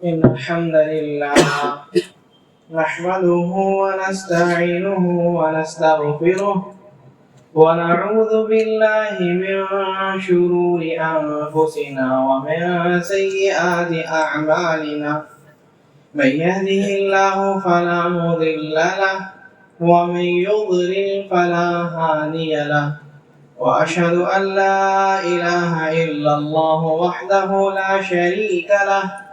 إن الحمد لله نحمده ونستعينه ونستغفره ونعوذ بالله من شرور أنفسنا ومن سيئات أعمالنا من يهده الله فلا مضل له ومن يضلل فلا هادي له وأشهد أن لا إله إلا الله وحده لا شريك له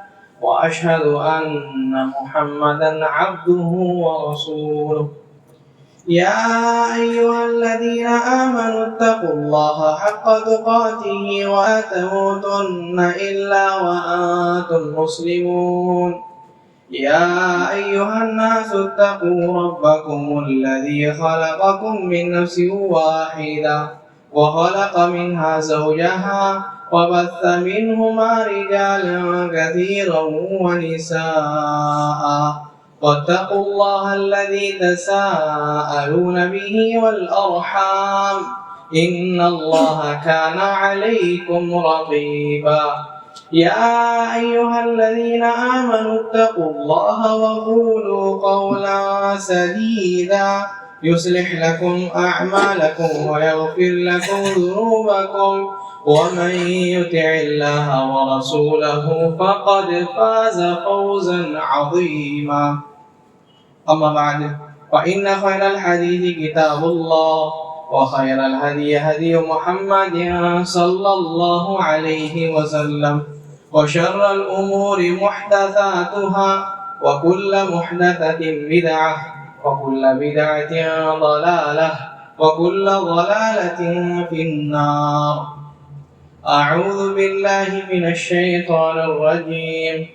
وأشهد أن محمدا عبده ورسوله يا أيها الذين آمنوا اتقوا الله حق تقاته ولا تموتن إلا وأنتم مسلمون يا أيها الناس اتقوا ربكم الذي خلقكم من نفس واحدة وخلق منها زوجها وبث منهما رجالا كثيرا ونساء واتقوا الله الذي تساءلون به والأرحام إن الله كان عليكم رقيبا يا أيها الذين آمنوا اتقوا الله وقولوا قولا سديدا يصلح لكم أعمالكم ويغفر لكم ذنوبكم ومن يطع الله ورسوله فقد فاز فوزا عظيما أما بعد فإن خير الحديث كتاب الله وخير الهدي هدي محمد صلى الله عليه وسلم وشر الأمور محدثاتها وكل محدثة بدعة وكل بدعة ضلالة وكل ضلالة في النار أعوذ بالله من الشيطان الرجيم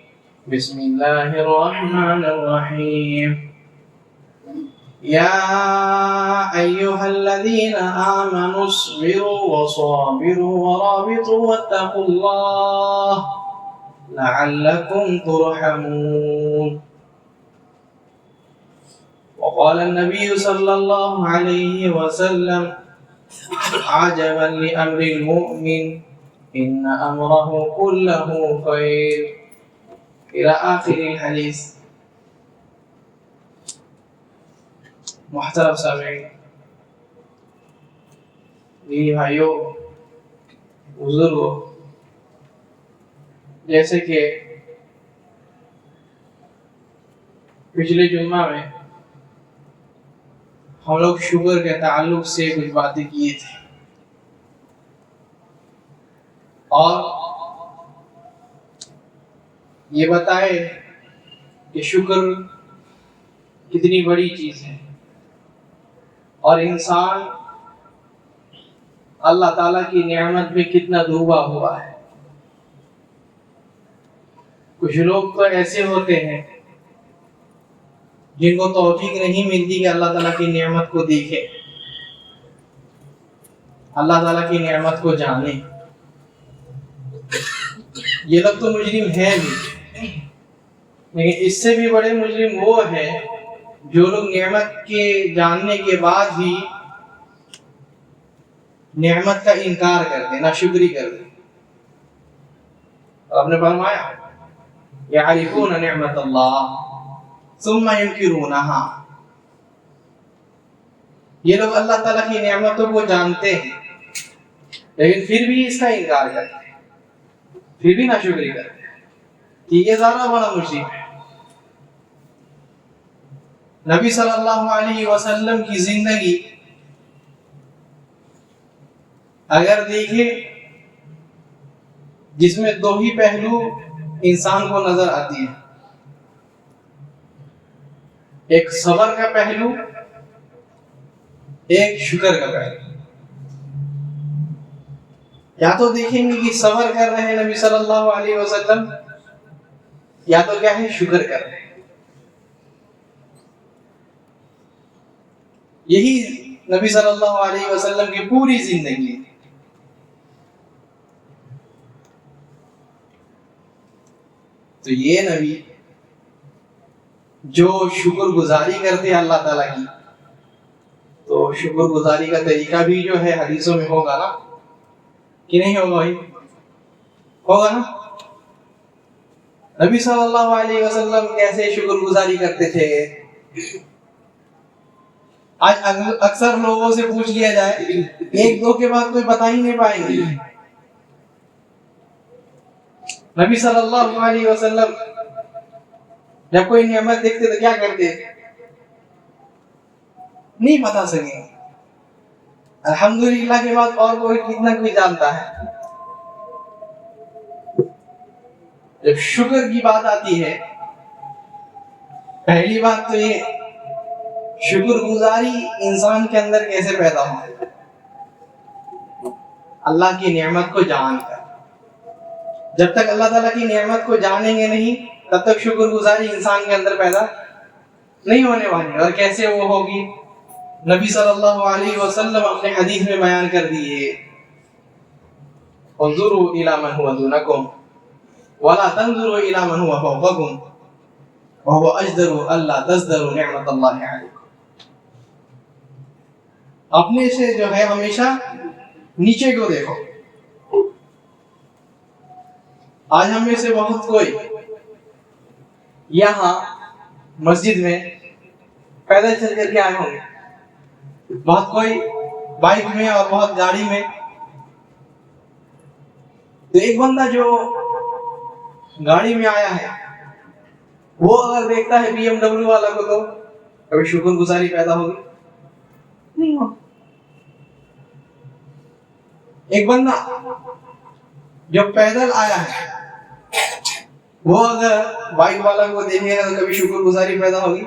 بسم الله الرحمن الرحيم يا أيها الذين آمنوا اصبروا وصابروا ورابطوا واتقوا الله لعلكم ترحمون وقال النبي صلى الله عليه وسلم عجبا لأمر المؤمن إن أمره كله خير إلى آخر الحديث. محترم سامعین، میری بھائیوں، بزرگوں، جیسے کہ پچھلے جمعہ میں ہم لوگ شوگر کے تعلق سے کچھ باتیں کیے تھے اور یہ بتائے کہ شکر کتنی بڑی چیز ہے اور انسان اللہ تعالیٰ کی نعمت میں کتنا ڈوبا ہوا ہے. کچھ لوگ تو ایسے ہوتے ہیں جن کو توفیق نہیں ملتی کہ اللہ تعالیٰ کی نعمت کو دیکھے، اللہ تعالیٰ کی نعمت کو جانے. یہ لوگ تو مجرم ہیں بھی، لیکن اس سے بھی بڑے مجرم وہ ہیں جو لوگ نعمت کے جاننے کے بعد ہی نعمت کا انکار کرتے، ناشکری کرتے. آپ نے فرمایا یعرفون نعمت اللہ ثم ینکرونہا، یہ لوگ اللہ تعالیٰ کی نعمتوں کو جانتے ہیں لیکن پھر بھی اس کا انکار کرتے ہیں، پھر بھی ناشکری کرتے ہیں. یہ زیادہ بڑا مجرم ہے. نبی صلی اللہ علیہ وسلم کی زندگی اگر دیکھیں جس میں دو ہی پہلو انسان کو نظر آتی ہیں، ایک صبر کا پہلو، ایک شکر کا پہلو. یا تو دیکھیں گے کہ صبر کر رہے ہیں نبی صلی اللہ علیہ وسلم، یا تو کیا ہے، شکر کر رہے ہیں. یہی نبی صلی اللہ علیہ وسلم کی پوری زندگی ہے. تو یہ نبی جو شکر گزاری کرتے ہیں اللہ تعالیٰ کی، تو شکر گزاری کا طریقہ بھی جو ہے حدیثوں میں ہوگا نا کہ نہیں ہوگا بھائی؟ ہوگا نا. نبی صلی اللہ علیہ وسلم کیسے شکر گزاری کرتے تھے. آج اکثر لوگوں سے پوچھ لیا جائے ایک دو کے بعد کوئی بتا ہی نہیں پائیں گے. نبی صلی اللہ علیہ وسلم جب کوئی نعمت دیکھتے تو کیا کرتے نہیں بتا سکیں. الحمدللہ کے بعد اور کوئی کتنا کوئی جانتا ہے. جب شکر کی بات آتی ہے پہلی بات تو یہ شکر گزاری انسان کے اندر کیسے پیدا ہو. اللہ کی نعمت کو جان کر. جب تک اللہ تعالیٰ کی نعمت کو جانیں گے نہیں تب تک شکر گزاری انسان کے اندر پیدا نہیں ہونے والی. اور کیسے وہ ہوگی نبی صلی اللہ علیہ وسلم اپنے حدیث میں بیان کر دیے انظروا الی من هو دونکم ولا تنظروا الی من هو فوقکم وهو اجدر الا تزدروا نعمت اللہ علیکم. اپنے سے جو ہے ہمیشہ نیچے کو دیکھو. آج ہم میں سے بہت کوئی یہاں مسجد میں پیدل چل کر کے آئے ہوں گے, بہت کوئی بائک میں اور بہت گاڑی میں. تو ایک بندہ جو گاڑی میں آیا ہے وہ اگر دیکھتا ہے بی ایم ڈبلیو والا کو تو کبھی شکر گزاری پیدا ہوگی نہیں ہو. ایک بندہ جو پیدل آیا ہے وہ اگر بائک والا کو دیکھے گا تو کبھی شکر گزاری پیدا ہوگی.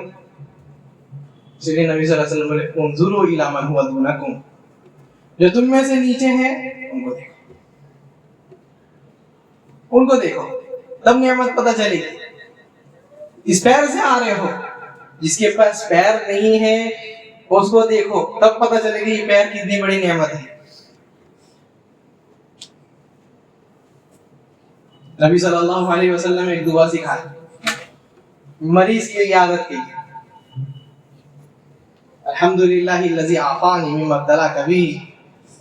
اس لیے نبی صلی اللہ علیہ وسلم بولے انظروا الی من هو دونکم, جو تم میں سے نیچے ہیں ان کو دیکھو تب نعمت پتہ چلے گی. اس پیر سے آ رہے ہو, جس کے پاس پیر نہیں ہے اس کو دیکھو تب پتہ چلے گی یہ پیر کتنی بڑی نعمت ہے. نبی صلی اللہ علیہ وسلم ایک دعا سکھائی مریض کی عیادت کی. الحمدللہ الذی عافانی مما ابتلاک بہ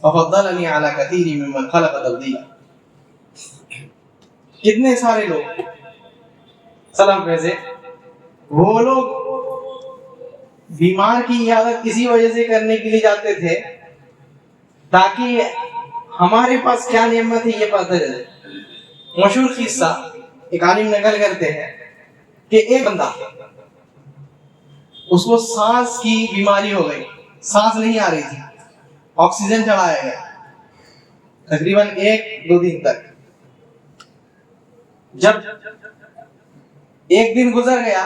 وفضلنی علی کثیر ممن خلق تفضیلا. کتنے سارے لوگ سلام پیسے وہ لوگ بیمار کی عیادت کسی وجہ سے کرنے کے لیے جاتے تھے تاکہ ہمارے پاس کیا نعمت ہے یہ پتہ چلے. مشہور قصہ ایک عالم نقل کرتے ہیں کہ ایک بندہ اس کو سانس کی بیماری ہو گئی, سانس نہیں آ رہی تھی, آکسیجن چڑھایا گیا تقریباً 1-2 دن تک. جب ایک دن گزر گیا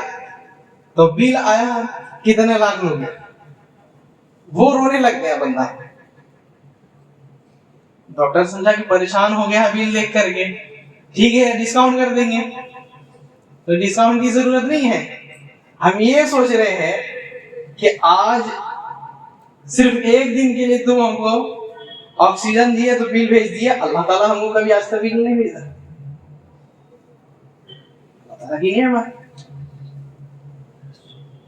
تو بل آیا کتنے لاکھ روپے. وہ رونے لگ گیا بندہ. ڈاکٹر سمجھا کہ پریشان ہو گیا بل دیکھ کر کے, ٹھیک ہے ڈسکاؤنٹ کر دیں گے. تو ڈسکاؤنٹ کی ضرورت نہیں ہے. ہم یہ سوچ رہے ہیں کہ آج صرف ایک دن کے لیے تم ہم کو آکسیجن دیے تو بل بھیج دیے. اللہ تعالیٰ ہم کو کبھی آج تک بل نہیں بھیجا. اللہ تعالیٰ کی نعمت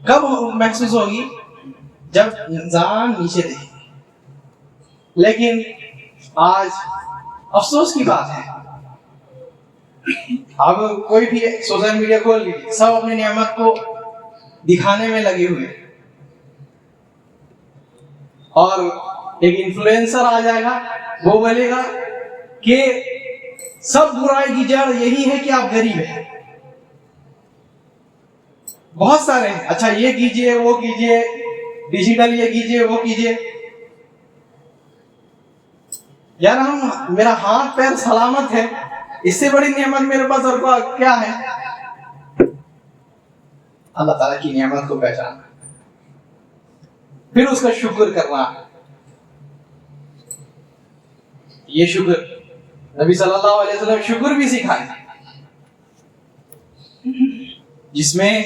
کب محسوس ہوگی جب انسان نیچے دیکھے. لیکن آج افسوس کی بات ہے اب کوئی بھی سوشل میڈیا کھول لیجیے سب اپنی نعمت کو دکھانے میں لگے ہوئے. اور ایک انفلوئنسر آ جائے گا وہ بولے گا کہ سب برائی کی جڑ یہی ہے کہ آپ غریب ہیں. بہت سارے ہیں, اچھا یہ کیجئے وہ کیجئے, ڈیجیٹل یہ کیجئے وہ کیجئے. یار ہم میرا ہاتھ پیر سلامت ہے, اس سے بڑی نعمت میرے پاس اور کیا ہے. اللہ تعالیٰ کی نعمت کو پہچاننا پھر اس کا شکر کرنا. یہ شکر نبی صلی اللہ علیہ وسلم شکر بھی سکھائے جس میں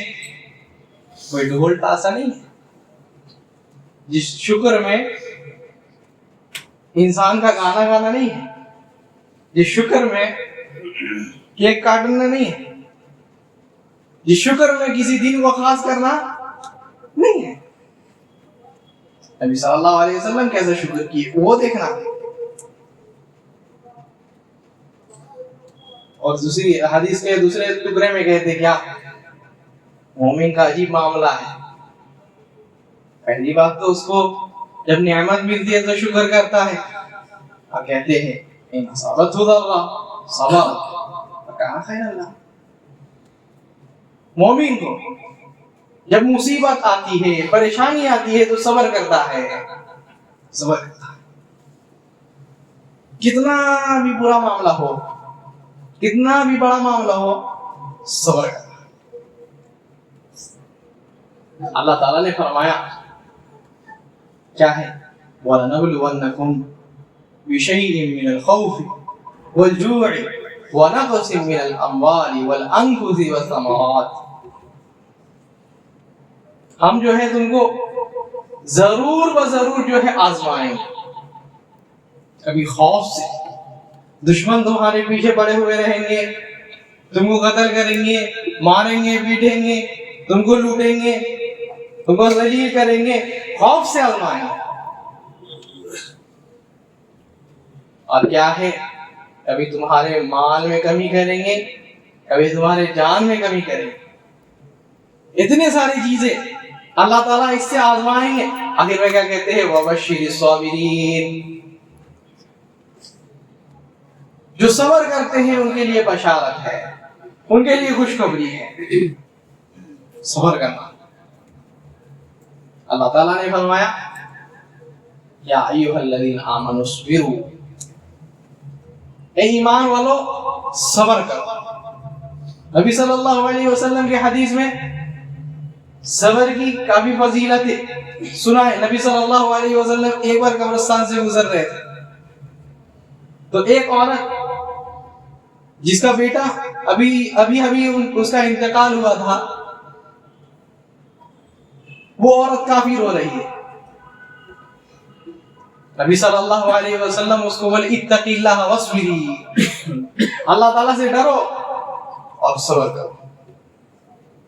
کوئی ڈھول تاسا نہیں ہے, جس شکر میں انسان کا گانا گانا نہیں ہے, جس شکر میں کیک کاٹنا نہیں ہے, جس شکر میں کسی دن کو خاص کرنا نہیں ہے. نبی صلی اللہ علیہ وسلم کیسے شکر کیے وہ دیکھنا. اور دوسری حدیث کے دوسرے ٹکڑے میں کہتے کیا مومن کا عجیب معاملہ ہے. پہلی بات تو اس کو جب نعمت ملتی ہے تو شکر کرتا ہے, اور کہتے ہیں ان اصابتہ ضرہ صبر فکان خیر اللہ. مومن کو جب مصیبت آتی ہے, پریشانی آتی ہے تو صبر کرتا ہے, صبر کرتا ہے. کتنا بھی برا معاملہ ہو, کتنا بھی بڑا معاملہ ہو, صبر کرتا ہے. اللہ تعالیٰ نے فرمایا کیا ہے وَلَنَبْلُوَنَّكُمْ بِشَيْءٍ مِّنَ الْخَوْفِ وَالْجُوعِ وَنَقْصٍ مِّنَ الْأَمْوَالِ وَالْأَنفُسِ وَالثَّمَرَاتِ. ہم جو ہے تم کو ضرور بضرور جو ہے آزمائیں گے. کبھی خوف سے دشمن تمہارے پیچھے پڑے ہوئے رہیں گے, تم کو قتل کریں گے, ماریں گے, پیٹیں گے, تم کو لوٹیں گے, تم کو ذلیل کریں گے, خوف سے آزمائیں گے. اور کیا ہے, کبھی تمہارے مال میں کمی کریں گے, کبھی تمہارے جان میں کمی کریں گے. اتنے ساری چیزیں اللہ تعالیٰ اس سے آزمائیں گے. آخر میں کیا کہتے ہیں وَبَشِّرِ الصَّابِرِينَ, جو صبر کرتے ہیں ان کے لیے بشارت ہے, ان کے لیے خوشخبری ہے. صبر کرنا. اللہ تعالیٰ نے فرمایا یا ایھا الذین آمنوا اصبروا, اے ایمان والو صبر کرو. نبی صلی اللہ علیہ وسلم کے حدیث میں صبر کی کافی فضیلت ہے. سنا ہے نبی صلی اللہ علیہ وسلم ایک بار قبرستان سے گزر رہے تھے, تو ایک عورت جس کا بیٹا ابھی اس کا انتقال ہوا تھا, وہ عورت کافی رو رہی ہے. نبی صلی اللہ علیہ وسلم اس کو بولے اتقی اللہ واصبری, اللہ تعالیٰ سے ڈرو اور صبر کرو.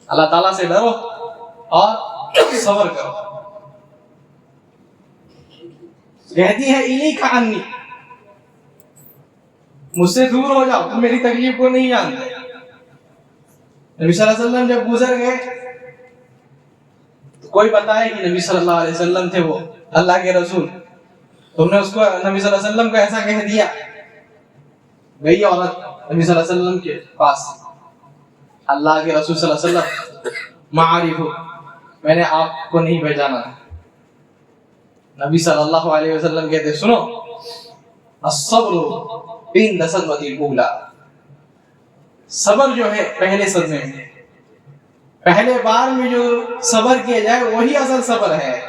اللہ تعالیٰ سے ڈرو اور صبر کرو. کہتی ہے الیک عنی, مجھ سے دور ہو جاؤ, تم میری تکلیف کو نہیں جانتے. نبی صلی اللہ علیہ وسلم جب گزر گئے تو کوئی بتائے کہ نبی صلی اللہ علیہ وسلم تھے, وہ اللہ کے رسول. تم نے اس کو نبی صلی اللہ علیہ وسلم کو ایسا کہہ دیا. گئی عورت نبی صلی اللہ علیہ وسلم کے پاس, اللہ کے رسول صلی اللہ علیہ وسلم معارف, میں نے آپ کو نہیں پہچانا. نبی صلی اللہ علیہ وسلم کہتے سنو الصبر عند الصدمۃ الاولی, صبر جو ہے پہلے صدمے میں, پہلے بار میں جو صبر کیا جائے وہی اصل صبر ہے.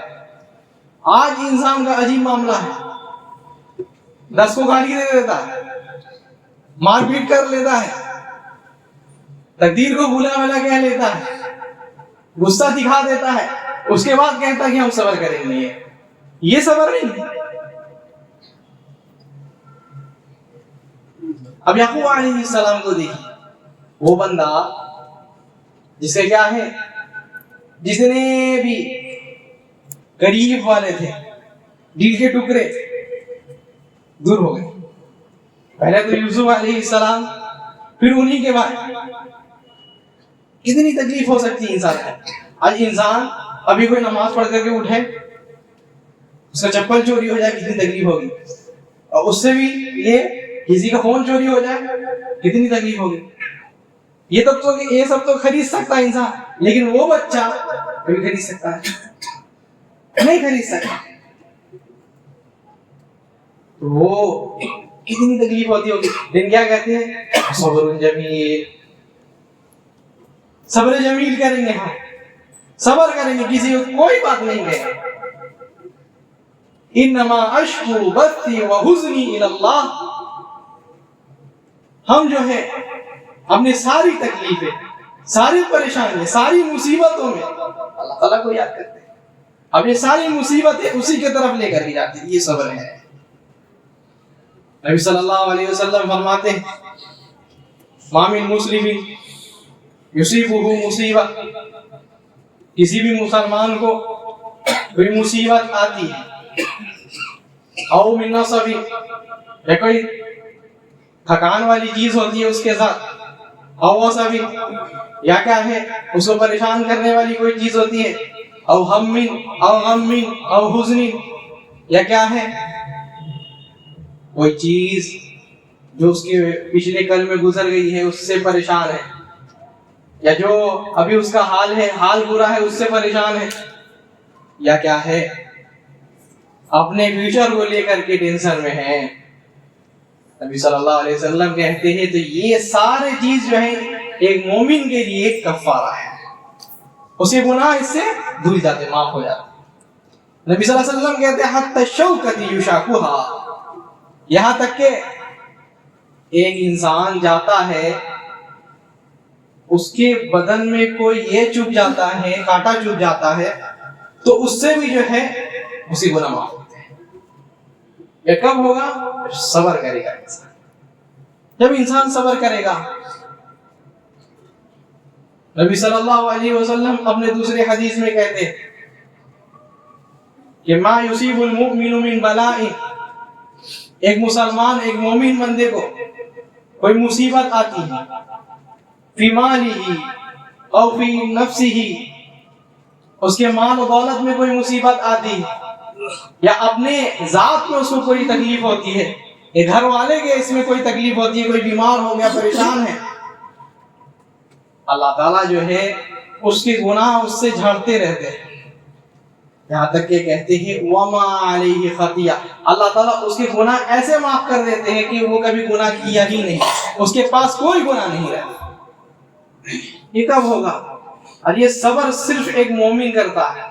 آج انسان کا عجیب معاملہ ہے, 10 کو گالی دے دیتا ہے, مار پیٹ کر لیتا ہے, تقدیر کو بھولا بھلا کہہ لیتا ہے, غصہ دکھا دیتا ہے, اس کے بعد کہتا ہے کہ ہم صبر کریں گے. یہ صبر نہیں. اب یعقوب علیہ السلام کو دیکھیے, وہ بندہ جس سے کیا ہے, جتنے بھی قریب والے تھے دل کے ٹکڑے دور ہو گئے. پہلے تو یوسف علیہ السلام, پھر انہی کے بعد. کتنی تکلیف ہو سکتی ہے انسان کو. آج انسان ابھی کوئی نماز پڑھ کر کے اٹھے, اس کا چپل چوری ہو جائے, کتنی تکلیف ہوگی. اور اس سے بھی یہ کسی کا فون چوری ہو جائے, کتنی تکلیف ہوگی. یہ سب تو خرید سکتا ہے انسان, لیکن وہ بچہ کبھی خرید سکتا ہے نہیں خرید سکتا. وہ کتنی تکلیف ہوتی ہوگی. لیکن کیا کہتے ہیں صبر جمیل, صبر جمیل کریں گے, ہم صبر کریں گے, کسی کو کوئی بات نہیں ہے. انما اشکو بثی وحزنی الی اللہ, ہم جو ہے اپنی ساری تکلیفیں, ساری پریشانیاں, ساری مصیبتوں میں اللہ تعالیٰ کو یاد کرتے ہیں, اپنی ساری مصیبتیں اسی کی طرف لے کر کے جاتے ہیں. یہ صبر ہے. نبی صلی اللہ علیہ وسلم فرماتے ہیں ما من مسلم یصیبہ مصیبہ, کسی بھی مسلمان کو کوئی مصیبت آتی ہے, او من نصب, یا کوئی تھکان والی چیز ہوتی ہے اس کے ساتھ، او وہ سبھی، یا کیا ہے اس کو پریشان کرنے والی کوئی چیز ہوتی ہے، او ہم او غم او حزن، یا کیا ہے کوئی چیز جو اس کے پچھلے کل میں گزر گئی ہے اس سے پریشان ہے، یا جو ابھی اس کا حال ہے، حال برا ہے، اس سے پریشان ہے، یا کیا ہے اپنے فیوچر کو لے کر کے ٹینشن میں ہے۔ نبی صلی اللہ علیہ وسلم کہتے ہیں تو یہ سارے چیز جو ہے ایک مومن کے لیے ایک کفارہ ہے، اس کے گناہ اس سے دھل جاتے، معاف ہو جاتے۔ نبی صلی اللہ علیہ وسلم کہتے ہیں حتی الشوکۃ یشاکھها، یہاں تک کہ ایک انسان جاتا ہے اس کے بدن میں کوئی یہ چبھ جاتا ہے، کانٹا چبھ جاتا ہے تو اس سے بھی جو ہے اسی گناہ معاف ہوتے ہیں۔ یہ کب ہوگا؟ صبر کرے گا انسان، جب انسان صبر کرے گا۔ نبی صلی اللہ علیہ وسلم اپنے دوسرے حدیث میں کہتے ہیں کہ ما یصیب المؤمن من بلاء، ایک مسلمان، ایک مومن بندے کو کوئی مصیبت آتی ہے، فی مالہ او فی نفسہ، اس کے مال و دولت میں کوئی مصیبت آتی ہے، یا اپنے ذات میں اس کو کوئی تکلیف ہوتی ہے، یا گھر والے کے اس میں کوئی تکلیف ہوتی ہے، کوئی بیمار ہو گیا، پریشان ہے، اللہ تعالیٰ جو ہے اس کے گناہ اس سے جھاڑتے رہتے ہیں، یہاں تک کہ کہتے ہیں وما علیہ خطیہ، اللہ تعالیٰ اس کے گناہ ایسے معاف کر دیتے ہیں کہ وہ کبھی گناہ کیا ہی نہیں، اس کے پاس کوئی گناہ نہیں رہتا۔ یہ کب ہوگا؟ اور یہ صبر صرف ایک مومن کرتا ہے۔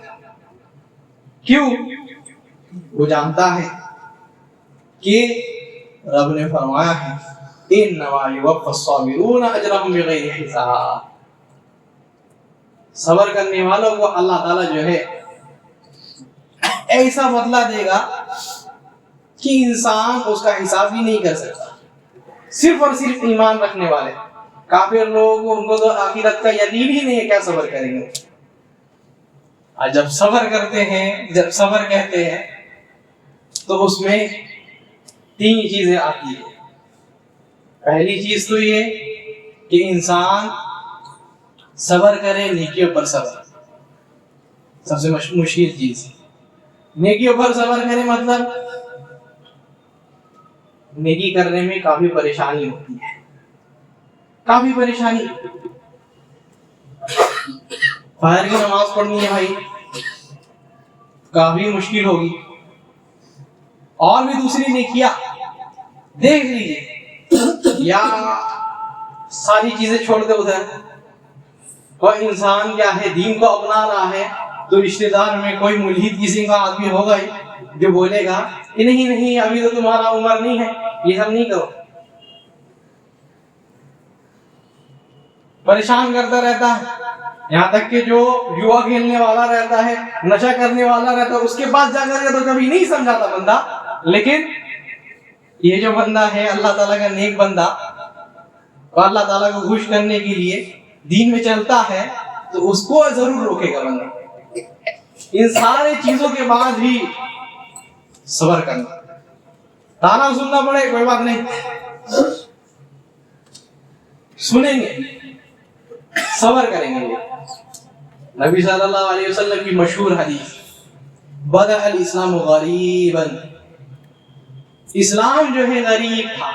کیوں؟ وہ جانتا ہے کہ رب نے فرمایا ہے انما یوفی الصابرون اجرهم بغیر حساب، صبر کرنے والوں کو اللہ تعالیٰ جو ہے ایسا بدلہ دے گا کہ انسان اس کا حساب بھی نہیں کر سکتا۔ صرف اور صرف ایمان رکھنے والے، کافر لوگ ان کو تو آخرت کا یقین ہی نہیں ہے، کیا صبر کریں گے؟ اور جب صبر کرتے ہیں، جب صبر کہتے ہیں تو اس میں تین چیزیں آتی ہیں۔ پہلی چیز تو یہ کہ انسان صبر کرے نیکیوں پر، صبر سب سے مشکل چیز، نیکیوں پر صبر کرے مطلب نیکی کرنے میں کافی پریشانی ہوتی ہے، کافی پریشانی، فجر کی نماز پڑھنی ہے بھائی، کافی مشکل ہوگی، اور بھی دوسری نیکیاں دیکھ لیجیے، یا ساری چیزیں چھوڑ دے ادھر، کوئی انسان کیا ہے دین کو اپنا رہا ہے تو رشتہ دار میں کوئی ملحد قسم کا آدمی ہوگا ہی جو بولے گا کہ نہیں نہیں ابھی تو تمہارا عمر نہیں ہے، یہ سب نہیں کرو، پریشان کرتا رہتا ہے، یہاں تک کہ جو جوا کھیلنے والا رہتا ہے، نشہ کرنے والا رہتا ہے، اس کے پاس جا کر کے تو کبھی نہیں سمجھاتا بندہ، لیکن یہ جو بندہ ہے اللہ تعالیٰ کا نیک بندہ، اور اللہ تعالیٰ کو خوش کرنے کے لیے دین میں چلتا ہے تو اس کو ضرور روکے گا بندہ۔ ان سارے چیزوں کے بعد بھی صبر کرنا، تانا سننا پڑے کوئی بات نہیں، سنیں گے، صبر کریں گے۔ نبی صلی اللہ علیہ وسلم کی مشہور حدیث، بدأ الاسلام غریبا، اسلام جو ہے غریب تھا،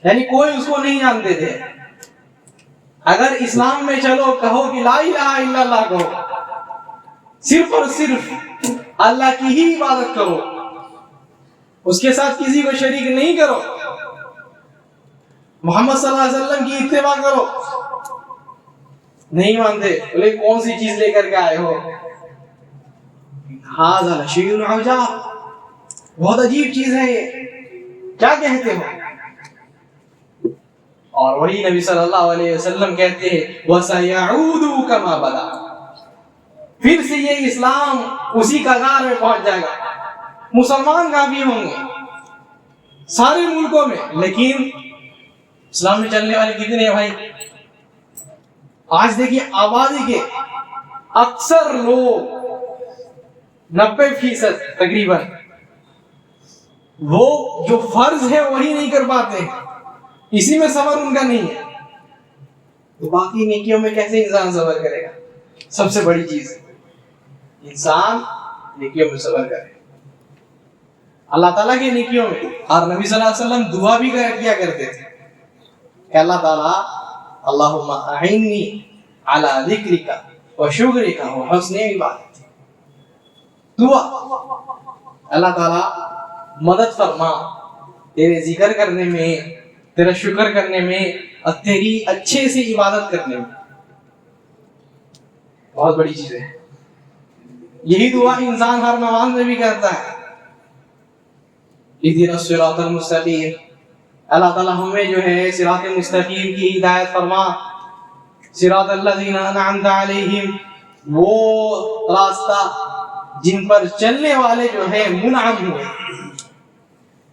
یعنی کوئی اس کو نہیں جانتے تھے۔ اگر اسلام میں چلو، کہو کہ لا الہ الا اللہ کہو، صرف اور صرف اللہ کی ہی عبادت کرو، اس کے ساتھ کسی کو شریک نہیں کرو، محمد صلی اللہ علیہ وسلم کی اتباع کرو، نہیں مانتے، بولے کون سی چیز لے کر کے آئے ہو؟ ھذا لشیء عجاب، بہت عجیب چیز ہے یہ، کیا کہتے ہو؟ اور وہی نبی صلی اللہ علیہ وسلم کہتے ہیں وَسَيَعُودُ كَمَا بَدَأَ، پھر سے یہ اسلام اسی کگار میں پہنچ جائے گا، مسلمان کافی ہوں گے سارے ملکوں میں، لیکن اسلام میں چلنے والے کتنے ہیں بھائی؟ آج دیکھیے آبادی کے اکثر لوگ 90% تقریباً وہ جو فرض ہے وہی نہیں کر پاتے، اسی میں صبر ان کا نہیں ہے، تو باقی نیکیوں میں کیسے انسان صبر کرے گا؟ سب سے بڑی چیز انسان نیکیوں میں صبر کرے، اللہ تعالیٰ کی نیکیوں میں۔ اور نبی صلی اللہ علیہ وسلم دعا بھی کیا کرتے تھے کہ اللہ تعالیٰ اللہم اعنی علی ذکرک و شکرک و حسن عبادت، دعا اللہ تعالیٰ مدد فرما تیرے ذکر کرنے میں، تیرا شکر کرنے میں، اور تیری اچھے سے عبادت کرنے میں۔ بہت بڑی چیز ہے، یہی دعا انسان ہر نماز میں بھی کرتا ہے، اہدنا الصراط المستقیم، اللہ تعالیٰ ہمیں جو ہے صراط مستقیم کی ہدایت فرما، صراط الذین انعمت علیہم، وہ راستہ جن پر چلنے والے جو ہے منعم ہوئے،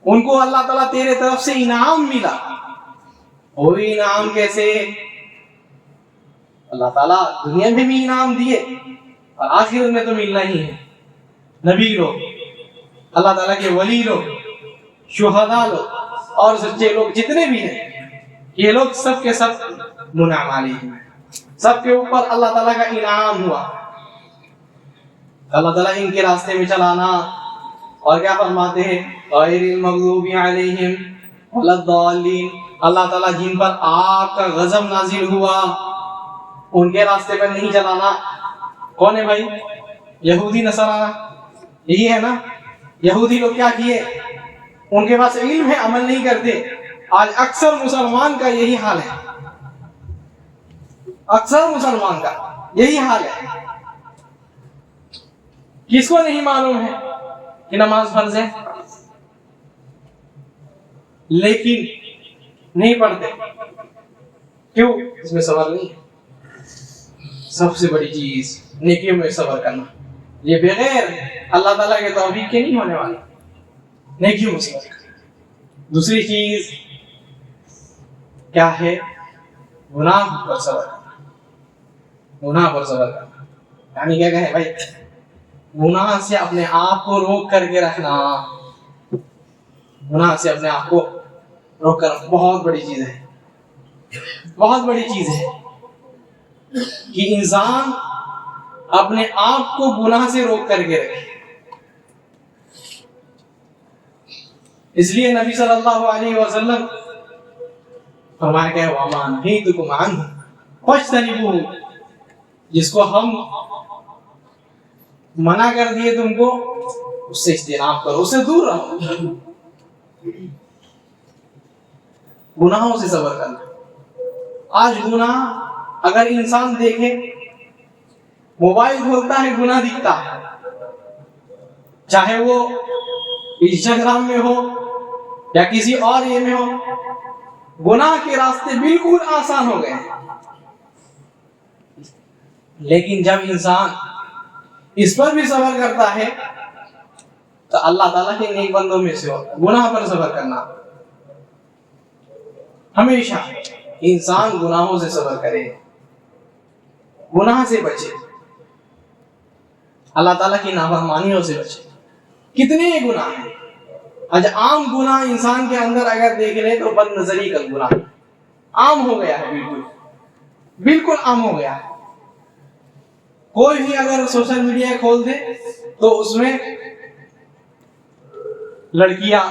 ان کو اللہ تعالیٰ تیرے طرف سے انعام ملا۔ وہی انعام کیسے؟ اللہ تعالیٰ دنیا میں بھی انعام دیے اور آخرت میں تو ملنا ہی ہے۔ نبی لوگ، اللہ تعالیٰ کے ولی لوگ، شہداء لوگ اور سچے لوگ جتنے بھی ہیں، یہ لوگ سب کے سب منعم علیہم، سب کے اوپر اللہ تعالیٰ کا انعام ہوا۔ اللہ تعالیٰ ان کے راستے میں چلانا، اور کیا فرماتے ہیں؟ غیر المغضوب علیہم ولا الضالین، اللہ تعالیٰ جن پر آپ کا غضب نازل ہوا ان کے راستے پر نہیں چلانا۔ کون ہے بھائی؟ یہودی نصارہ، یہی ہے نا۔ یہودی لوگ کیا کیے؟ ان کے پاس علم ہے، عمل نہیں کرتے۔ آج اکثر مسلمان کا یہی حال ہے، اکثر مسلمان کا یہی حال ہے۔ کس کو نہیں معلوم ہے کہ نماز فرض ہے، لیکن نہیں پڑھتے؟ کیوں؟ اس میں صبر نہیں ہے۔ سب سے بڑی چیز نیکیوں میں صبر کرنا، یہ بغیر اللہ تعالیٰ کے توفیق کے نہیں ہونے والا، نیکیوں میں صبر کرنا۔ دوسری چیز کیا ہے؟ گناہ پر صبر کرنا، گناہ پر صبر کرنا، یعنی کیا کہے بھائی؟ گناہ سے اپنے آپ کو روک کر کے رکھنا، گناہ سے اپنے آپ کو روک کر، بہت بڑی چیز ہے، بہت بڑی چیز ہے کہ انسان اپنے آپ کو گناہ سے روک کر کے رکھے۔ اس لیے نبی صلی اللہ علیہ وسلم فرمایا کہ وَمَا نَهَيْتُكُمْ عَنْهُ فَاجْتَنِبُوهُ، جس کو ہم منع کر دیے تم کو، اس سے اجتناب کرو، اس سے دور رہو۔ گناہوں سے صبر کرنا۔ آج گناہ اگر انسان دیکھے، موبائل کھولتا ہے گناہ دکھتا ہے، چاہے وہ انسٹاگرام میں ہو یا کسی اور یہ میں ہو، گناہ کے راستے بالکل آسان ہو گئے ہیں۔ لیکن جب انسان اس پر بھی صبر کرتا ہے تو اللہ تعالیٰ کے نیک بندوں میں سے ہوتا ہے۔ گناہ پر صبر کرنا، ہمیشہ انسان گناہوں سے صبر کرے، گناہ سے بچے، اللہ تعالیٰ کی نافرمانیوں سے بچے۔ کتنے گناہ ہیں آج عام گناہ انسان کے اندر اگر دیکھ لے تو بد نظری کا گناہ عام ہو گیا ہے، بالکل بالکل عام ہو گیا ہے۔ کوئی بھی اگر سوشل میڈیا کھول دے تو اس میں لڑکیاں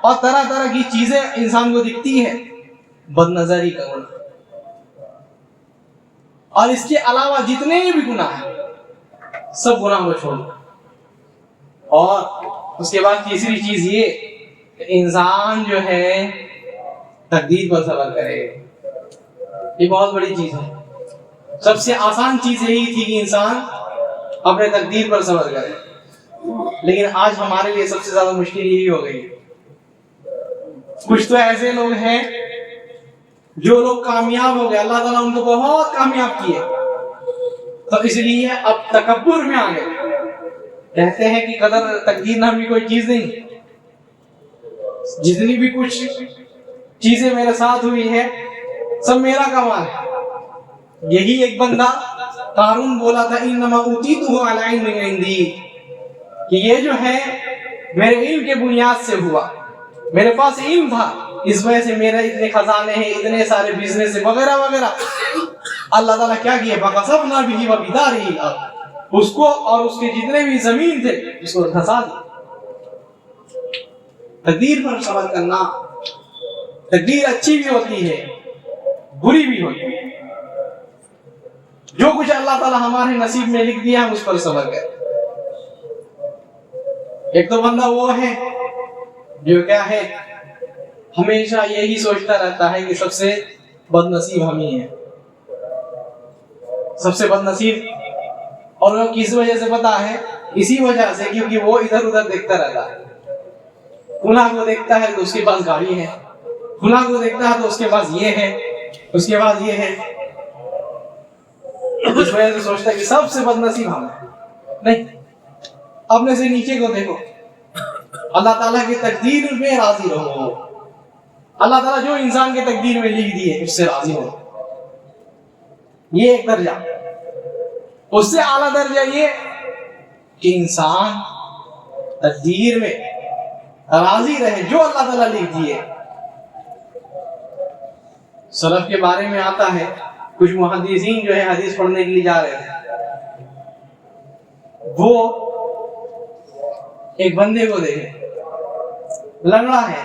اور طرح طرح کی چیزیں انسان کو دکھتی ہے، بد نظری کا گناہ۔ اور اس کے علاوہ جتنے بھی گناہ ہیں سب گناہ کو چھوڑ دو۔ اور اس کے بعد تیسری چیز یہ کہ انسان جو ہے تقدیر پر صبر کرے، یہ بہت بڑی چیز ہے۔ سب سے آسان چیز یہی تھی کہ انسان اپنے تقدیر پر صبر کرے، لیکن آج ہمارے لیے سب سے زیادہ مشکل یہی ہو گئی۔ کچھ تو ایسے لوگ ہیں جو لوگ کامیاب ہو گئے، اللہ تعالیٰ ان کو بہت کامیاب کیے، تو اس لیے اب تکبر میں آ گئے، کہتے ہیں کہ قدر تقدیر نامی کوئی چیز نہیں، جتنی بھی کچھ چیزیں میرے ساتھ ہوئی ہے سب میرا کمال ہے۔ یہی ایک بندہ قارون بولا تھا انما اوتیتہ علی علم عندی، کہ یہ جو ہے میرے علم کے بنیاد سے ہوا، میرے پاس علم تھا اس وجہ سے میرے اتنے خزانے ہیں, اتنے سارے بزنس ہے وغیرہ وغیرہ. اللہ تعالیٰ کیا کیے, فَخَسَفْنَا بِهِ وَبِدَارِهِ الْأَرْضَ, اس کو اور اس کے جتنے بھی زمین تھے اس کو دھسا دیا. تقدیر پر صبر کرنا, تقدیر اچھی بھی ہوتی ہے بری بھی ہوتی ہے. جو کچھ اللہ تعالیٰ ہمارے نصیب میں لکھ دیا ہم اس پر صبر کریں. ایک تو بندہ وہ ہے جو کیا ہے, ہمیشہ یہی سوچتا رہتا ہے کہ سب سے بد نصیب ہم ہی ہیں, سب سے بد نصیب. اور وہ کس وجہ سے پتا ہے, اسی وجہ سے کیونکہ وہ ادھر ادھر دیکھتا رہتا ہے. فلاں کو دیکھتا ہے تو اس کے پاس گاڑی ہے, فلاں کو دیکھتا ہے تو اس کے پاس یہ ہے, اس کے پاس یہ ہے. اس وجہ سے سوچتا ہے کہ سب سے بد نصیب ہم ہیں. نہیں, اپنے سے نیچے کو دیکھو, اللہ تعالیٰ کی تقدیر میں راضی رہو. اللہ تعالیٰ جو انسان کے تقدیر میں لکھ دی ہے اس سے راضی ہو. یہ ایک درجہ. اس سے اعلیٰ درجہ یہ کہ انسان تقدیر میں راضی رہے جو اللہ تعالیٰ لکھ دیے. سلف کے بارے میں آتا ہے, کچھ محدثین جو ہے حدیث پڑھنے کے لیے جا رہے تھے, وہ ایک بندے کو دیکھے لنگڑا ہے,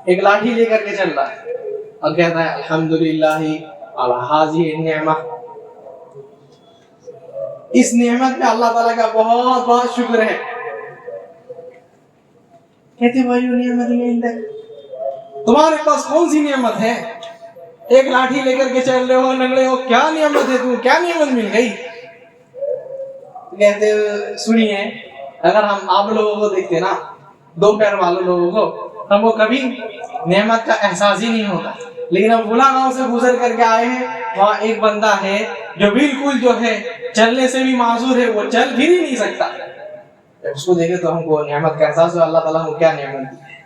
ایک لاٹھی لے کر کے چل رہا ہے اور کہتا ہے الحمدللہ علی ہذہ النعمہ, اس نعمت پہ اللہ تعالیٰ کا بہت بہت شکر ہے. کہتے بھائی نعمت نہیں عندک, تمہارے پاس کون سی نعمت ہے؟ ایک لاٹھی لے کر کے چل رہے ہو, لنگڑے ہو, کیا نعمت ہے تمہیں, کیا نعمت مل گئی؟ کہتے سنیے, اگر ہم آپ لوگوں کو دیکھتے نا, دو پیر والوں لوگوں کو, ہم کو کبھی نعمت کا احساس ہی نہیں ہوتا. لیکن ہم فلاں گاؤں سے گزر کر کے آئے ہیں, وہاں ایک بندہ ہے جو بالکل جو ہے چلنے سے بھی معذور ہے, وہ چل پھر ہی نہیں سکتا. اس کو دیکھے تو ہم کو نعمت کا احساس ہو, اللہ تعالیٰ کو کیا نعمت دی ہے.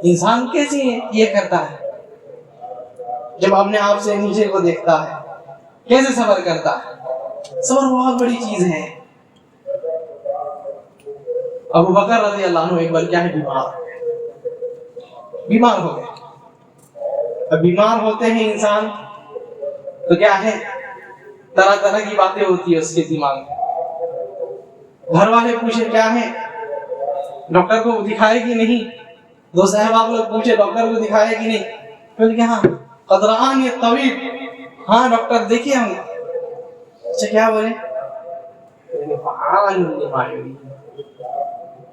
انسان کیسے یہ کرتا ہے جب اپنے آپ سے نیچے کو دیکھتا ہے, کیسے صبر کرتا ہے. صبر بہت بڑی چیز ہے. ابو بکر رضی اللہ عنہ ایک بار کیا ہے, بیمار ہو گئے. اب بیمار ہوتے ہیں انسان تو کیا ہے, طرح طرح کی باتیں ہوتی ہے اس کے دماغ میں. گھر والے پوچھے کیا ہے, ڈاکٹر کو دکھائے کہ نہیں. دو صاحب لوگ پوچھے ڈاکٹر کو دکھائے کہ نہیں. پھر کہ ہاں قدران یہ طبیب, ہاں ڈاکٹر دیکھیے ہم. اچھا کیا بولے؟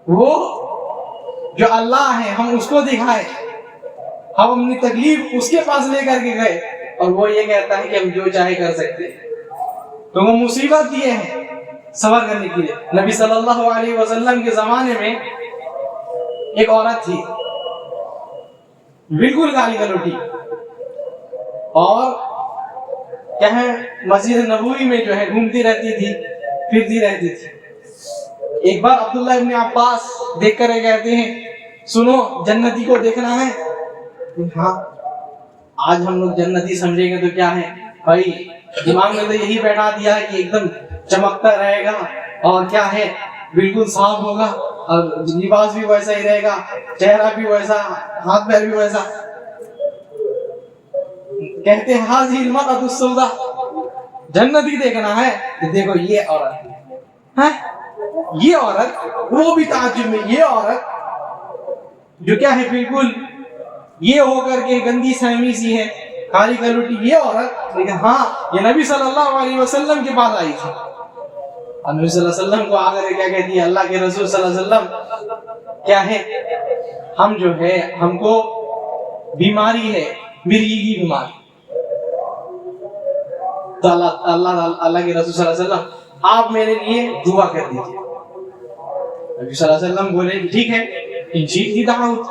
وہ جو اللہ ہے ہم اس کو دکھائے, ہم اپنی تکلیف اس کے پاس لے کر کے گئے, اور وہ یہ کہتا ہے کہ ہم جو چاہے کر سکتے. تو وہ مصیبت دیے ہیں صبر کرنے کے لیے. نبی صلی اللہ علیہ وسلم کے زمانے میں ایک عورت تھی, بالکل گالی گلوٹی, اور کیا ہے مسجد نبوی میں جو ہے گھومتی رہتی تھی, پھرتی رہتی تھی. ایک بار عبداللہ ابن عباس دیکھ کر کہتے ہیں سنو جنتی کو دیکھنا ہے. ہاں آج ہم لوگ جنتی سمجھیں گے تو کیا ہے بھائی, دماغ میں تو یہی بیٹھا دیا ہے کہ ایک دم چمکتا رہے گا, اور کیا ہے بالکل صاف ہوگا, اور لباس بھی ویسا ہی رہے گا, چہرہ بھی ویسا, ہاتھ پیر بھی ویسا. کہتے ہیں ہاذہ المرأۃ السوداء, جنتی دیکھنا ہے تو دیکھو یہ عورت ہے. یہ عورت, وہ بھی تعجب میں, یہ عورت جو کیا ہے بالکل یہ ہو کر کے گندی سہمی سی ہے, کالی کلوٹی, یہ عورت. لیکن ہاں یہ نبی صلی اللہ علیہ وسلم کے پاس آئی تھی, اور نبی صلی اللہ علیہ وسلم کو آگر کیا کہتی ہے, اللہ کے رسول صلی اللہ علیہ وسلم کیا ہے, ہم جو ہے ہم کو بیماری ہے, مرگی کی بیماری. تو اللہ کے رسول صلی اللہ علیہ وسلم آپ میرے لیے دعا کر دیجیے. نبی صلی اللہ علیہ وسلم بولے ٹھیک ہے, ان شئت دعوت,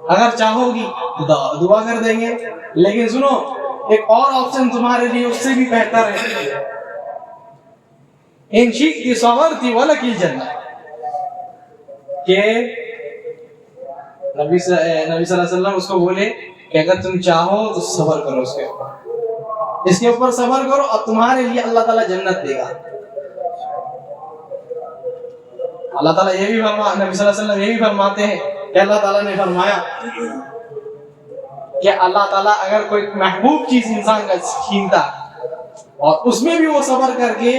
اگر چاہو گی تو دعا کر دیں گے, لیکن سنو ایک اور آپشن تمہارے لیے اس سے بھی بہتر ہے, ان شئت صبرت ولک الجنہ. کہ نبی صلی اللہ علیہ وسلم اس کو بولے کہ اگر تم چاہو تو صبر کرو, اس کے اوپر صبر کرو, اور تمہارے لیے اللہ تعالیٰ جنت دے گا. اللہ تعالیٰ یہ بھی نبی صلی اللہ علیہ وسلم یہ بھی فرماتے ہیں کہ اللہ تعالیٰ نے فرمایا کہ اللہ تعالیٰ اگر کوئی محبوب چیز انسان کا چھینتا اور اس میں بھی وہ صبر کر کے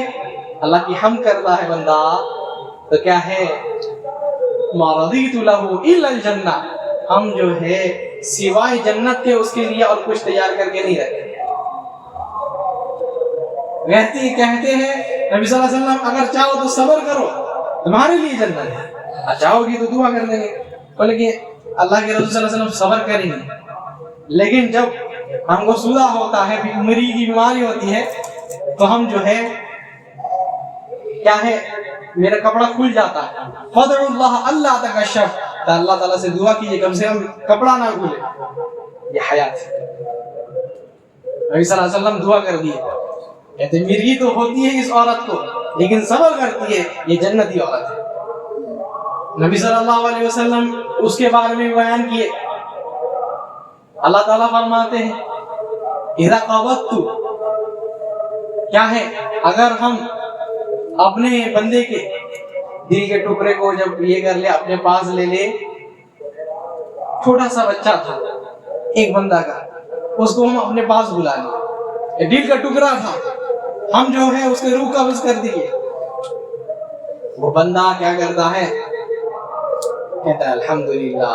اللہ کی حمد کرتا ہے بندہ، تو کیا ہے، ما رضیت لہ الا الجنہ، ہم جو ہے سوائے جنت کے اس کے لیے اور کچھ تیار کر کے نہیں رکھتے۔ کہتے ہیں نبی صلی اللہ علیہ وسلم اگر چاہو تو صبر کرو تمہارے لیے جنت ہے، چاہو گی تو دعا کر دیں گے، لیکن اللہ کے رسول صلی اللہ علیہ وسلم صبر کریں گے، لیکن جب ہم کو صداع ہوتا ہے، مری کی بیماری ہوتی ہے، تو ہم جو ہے کیا ہے، میرا کپڑا کھل جاتا ہے، فَادْعُوا اللَّهَ أَلَّا تَكَشَّفْ، تو اللہ تعالیٰ سے دعا کیجئے کم سے کم کپڑا نہ کھلے۔ یہ حیات ہے۔ نبی صلی اللہ علیہ وسلم دعا کر دیے، کہتے مرگی تو ہوتی ہے اس عورت کو لیکن صبر کرتی ہے، یہ جنتی عورت ہے۔ نبی صلی اللہ علیہ وسلم اس کے بارے میں بیان کیے، اللہ تعالیٰ فرماتے ہیں اِذَا قَبَضْتُ، کیا ہے، اگر ہم اپنے بندے کے دل کے ٹکڑے کو جب یہ کر لے، اپنے پاس لے لے، چھوٹا سا بچہ تھا ایک بندہ کا، اس کو ہم اپنے پاس بلا لیں، دل کا ٹکڑا تھا، ہم جو ہے اس کے روح قبض کر دیے، وہ بندہ کیا کرتا ہے، کہتا ہے الحمدللہ،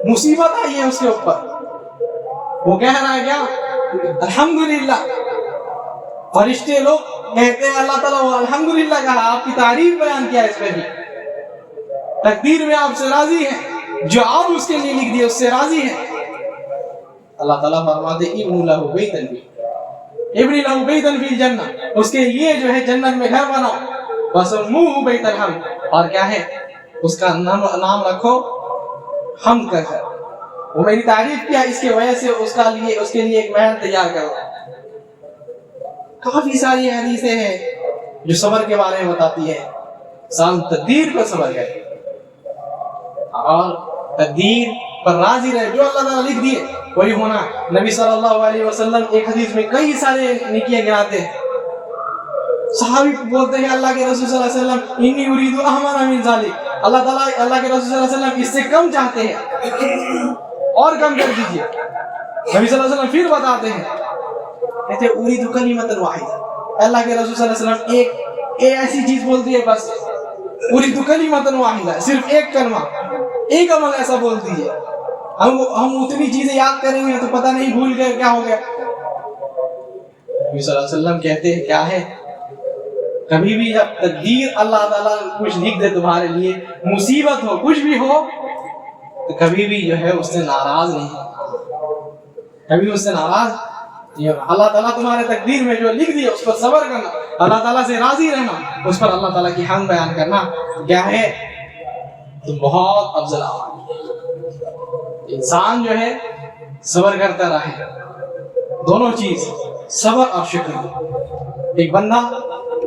مصیبت آئی ہے اس کے اوپر، وہ کہہ رہا ہے کیا، الحمدللہ۔ فرشتے لوگ کہتے ہیں اللہ تعالیٰ وہ الحمدللہ کہا، آپ کی تعریف بیان کیا اس پہ بھی، تقدیر میں آپ سے راضی ہے، جو آپ اس کے لیے لکھ دیے اس سے راضی ہے۔ اللہ تعالیٰ فرماتے ابن لہ بیتن فی الجنہ، اس کے لیے جو ہے جنت میں گھر بناؤ، وسموہ بیت الحمد، اور کیا ہے اس کا نام رکھو حمد کا گھر۔ وہ میری تعریف کیا، اس کی وجہ سے اس کے لیے ایک محل تیار کرو۔ کافی ساری حدیثیں ہیں جو صبر کے بارے میں بتاتی ہے، انسان تقدیر پر صبر کرے اور تقدیر پر راضی رہے، جو اللہ تعالیٰ لکھ دیے وہی ہونا۔ نبی صلی اللہ علیہ وسلم ایک حدیث میں کئی سارے نیکیاں گناتے ہیں، صحابی بولتے ہیں اللہ کے رسول صلی اللہ علیہ وسلم انی ارید احمد من ذالک، اللہ تعالیٰ اللہ کے رسول صلی اللہ علیہ وسلم اس سے کم چاہتے ہیں اور کم کر دیجیے۔ نبی صلی اللہ علیہ وسلم پھر بتاتے ہیں، کہتے ارید کلمۃ واحدہ، اللہ کے رسول صلی اللہ علیہ وسلم ایک ایسی چیز بولتی ہے بس، ارید کلمۃ واحدہ، صرف ایک کلمہ، ایک عمل ایسا بول دیجیے، ہم اتنی چیزیں یاد کریں گے تو پتہ نہیں بھول گئے کیا ہو گیا۔ نبی صلی اللہ علیہ وسلم کہتے ہیں کیا ہے، کبھی بھی جب تقدیر اللہ تعالیٰ کچھ لکھ دے تمہارے لیے، مصیبت ہو کچھ بھی ہو، تو کبھی بھی جو ہے اس سے ناراض نہیں، کبھی اس سے ناراض، اللہ تعالیٰ تمہارے تقدیر میں جو لکھ دیا اس پر صبر کرنا، اللہ تعالیٰ سے راضی رہنا، اس پر اللہ تعالیٰ کی حمد بیان کرنا، کیا ہے تو بہت افضل عمل۔ انسان جو ہے صبر کرتا رہے، دونوں چیز صبر اور شکر۔ ایک بندہ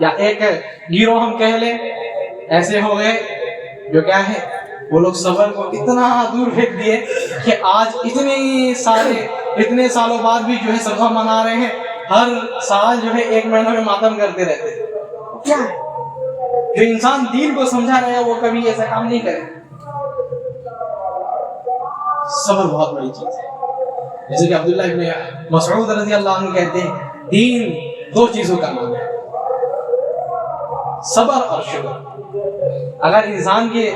یا ایک گروہ ہم کہہ لیں ایسے ہو گئے جو کیا ہے، وہ لوگ صبر کو اتنا دور پھینک دیے کہ آج اتنے سالوں بعد بھی جو ہے صبح منا رہے ہیں، ہر سال جو ہے ایک مہینہ میں ماتم کرتے رہتے ہیں۔ کیا ہے جو انسان دین کو سمجھا رہے ہیں وہ کبھی ایسا کام نہیں کرے۔ صبر بہت بڑی چیز ہے، جیسے کہ عبداللہ ابن مسعود رضی اللہ عنہ کہتے ہیں دین دو چیزوں کا نام ہے، صبر اور شکر۔ اگر انسان کے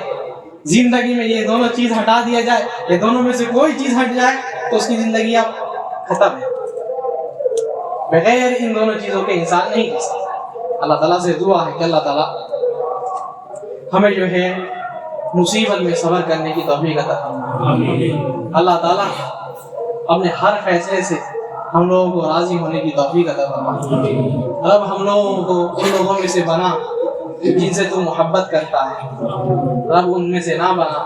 زندگی میں یہ دونوں چیز ہٹا دیا جائے، یہ دونوں میں سے کوئی چیز ہٹ جائے تو اس کی زندگی اب ختم ہے۔ بغیر ان دونوں چیزوں کے انسان نہیں کر سکتا۔ اللہ تعالیٰ سے دعا ہے کہ اللہ تعالیٰ ہمیں جو ہے مصیبت میں صبر کرنے کی توفیق عطا فرمائے۔ اللہ تعالیٰ اپنے ہر فیصلے سے ہم لوگوں کو راضی ہونے کی توفیق عطا فرمائے۔ رب ہم لوگوں کو ان لوگوں میں سے بنا جن سے تو محبت کرتا ہے، رب ان میں سے نہ بنا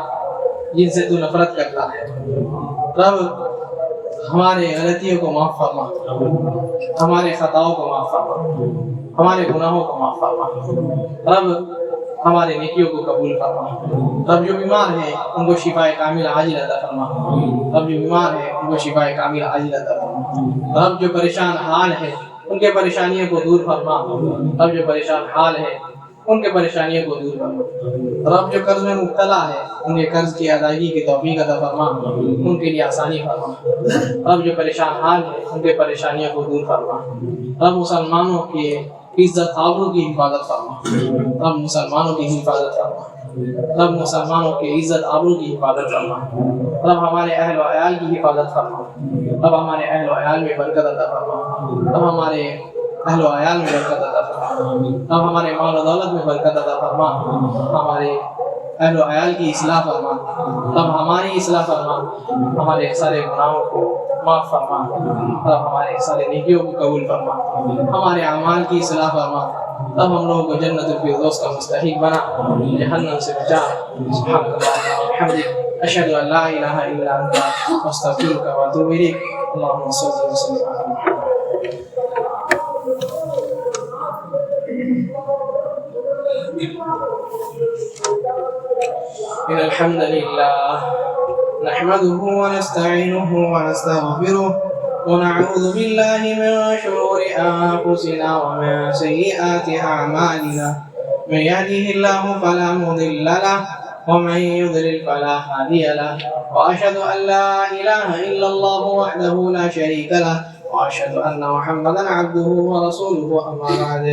جن سے تو نفرت کرتا ہے۔ رب ہمارے غلطیوں کو معاف فرما، ہمارے خطاؤں کو معاف فرما، ہمارے گناہوں کو معاف فرما۔ رب ہمارے نیکیوں کو قبول فرما۔ رب جو بیمار ہیں ان کو شفاء کامل عاجل عطا فرما۔ رب جو بیمار ہیں ان کو شفاء کامل عاجل عطا فرما۔ رب جو پریشان حال ہے ان کے پریشانیوں کو دور فرما۔ رب جو پریشان حال ہے ان کے پریشانیوں کو دور فرما۔ رب جو قرض میں مبتلا ہے ان کے قرض کی ادائیگی کی توفیق عطا فرما، ان کے لیے آسانی فرما۔ رب جو پریشان حال ہے ان کے پریشانیوں کو دور فرما۔ رب مسلمانوں کی عزت آبرو کی حفاظت فرما، رب مسلمانوں کی حفاظت فرما، رب مسلمانوں کی عزت آبرو کی حفاظت فرما، رب ہمارے اہل و عیال کی حفاظت فرما، رب ہمارے اہل و عیال میں برکت عطا فرما، رب ہمارے اہل و عیال میں برکت عطا فرما، رب ہمارے مال و دولت میں برکت عطا فرما، ہمارے اہل و عیال کی اصلاح فرما، رب ہماری اصلاح فرما، ہمارے سارے گناہوں کو معاف فرما، رب ہمارے سارے نیکیوں کو قبول فرما، ہمارے اعمال کی اصلاح فرما، رب ہم لوگوں کو جنت الفردوس کا مستحق بنا، جہنم سے بچا۔ سبحانک اللہم و بحمدک، اشہد ان لا الہ الا انت، استغفرک و اتوب الیک۔ اللہم صل وسلم علی محمد۔ إن الحمد لله نحمده ونستعينه ونستغفره ونعوذ بالله من شرور أنفسنا ومن سيئات أعمالنا، من يهده الله فلا مضل له ومن يضلل فلا هادي له، وأشهد أن لا إله إلا الله وحده لا شريك له، وأشهد أن محمدا عبده ورسوله، أما بعد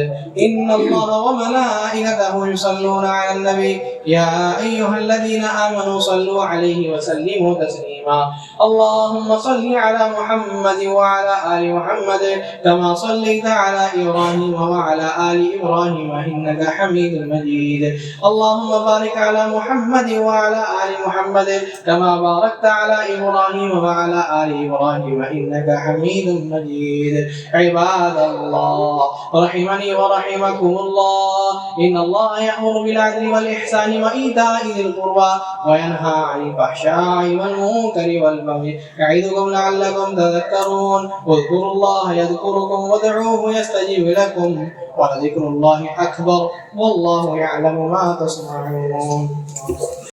إن الله وملائكته يصلون على النبي يا أيها الذين آمنوا صلوا عليه وسلموا تسليما، اللهم صل على محمد وعلى آل محمد كما صليت على إبراهيم وعلى آل إبراهيم إنك حميد مجيد، اللهم بارك على محمد وعلى آل محمد كما باركت على إبراهيم وعلى آل إبراهيم إنك حميد مجيد۔ عباد الله رحمني ورحمكم الله، إن الله يأمر بالعدل والإحسان وإيتاء ذي القربى وينهى عن الفحشاء والمنكر والبغي يعظكم لعلكم تذكرون، اذكروا الله يذكركم وادعوه يستجيب لكم، ولذكر الله أكبر والله يعلم ما تصنعون۔